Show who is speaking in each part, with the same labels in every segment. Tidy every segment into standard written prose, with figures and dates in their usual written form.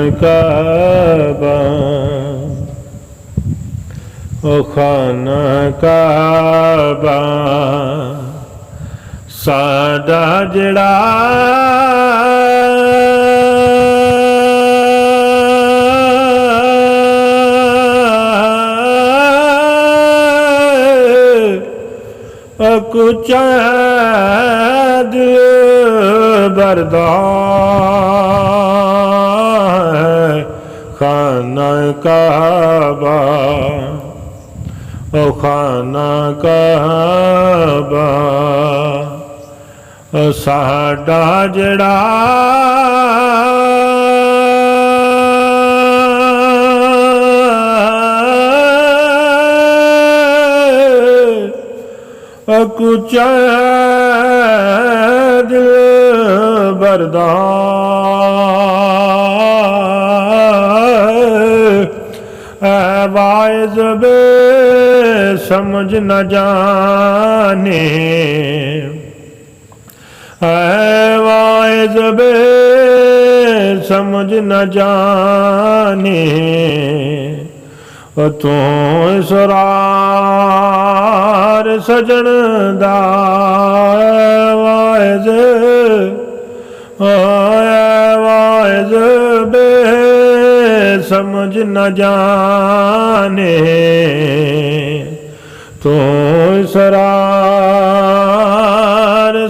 Speaker 1: ਖਾਨਕਾਬਾ ਓ ਖਾਨਕਾਬਾ ਸਾਡਾ ਜਿਹੜਾ ਕੁਚਾ ਦਿਲ ਬਰਦਾ ਖਾਨਕਾਬਾ ਓ ਖਾਨਕਾਬਾ ਸਾਡਾ ਜਿਹੜਾ ਕੁਚਾ ਦਿਲ ਬਰਦਾ ਵਾਇਜ਼ ਬੇ ਸਮਝ ਨ ਜਾਣੇ ਵਾਇਜ਼ ਬੇ ਸਮਝ ਨ ਜਾਣੇ ਤੂੰ ਸਰਾਰ ਸਜਣ ਦਾ ਵਾਇਜ਼ ਵਾਇਜ਼ ਬੇ ਸਮਝ ਨ ਜਾਣੇ ਤੂੰ ਸਰਾਰ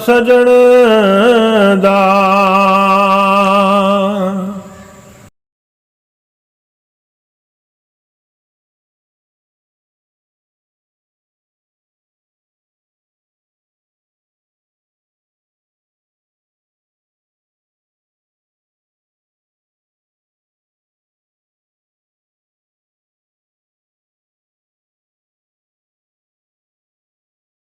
Speaker 1: ਸਜਣ